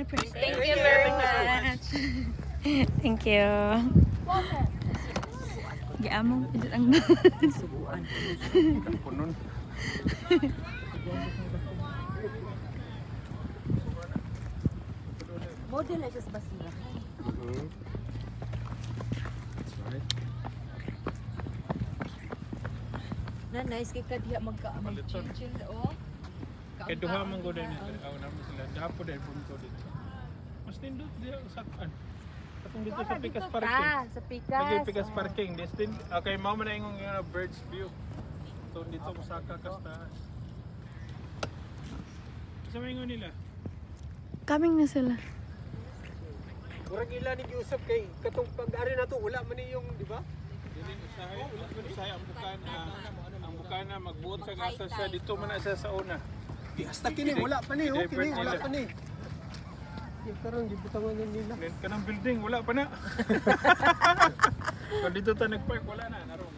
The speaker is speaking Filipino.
Thank you very much. Thank you. Giamong pidot ang subuan. Punon. Model na siya sa basura. Na nice kay kadiya mag-chill o. Kay duha man gud ni aw namo sila. Dapo dai punto dito. Mas nindot diya sakan. Katong dito sa Pikas Parking. Sa Pikas. Lagi Pikas Parking. Destin okay mao man na ingong bird's view. So dito Osaka kasta. Sa ingon nila. Coming na sila. Murag ila ni giusap kay katong pag-ari na to wala man ni yung, di ba? Dili usahay, wala man usahay ang bukana magbuot sa gasa siya dito man na siya sa una. Hasta kini wala pa ni, kini wala pa ni. Di karon gibutangan nila. Kanang building wala pa na. Kung dito ta nagpark wala na naroon.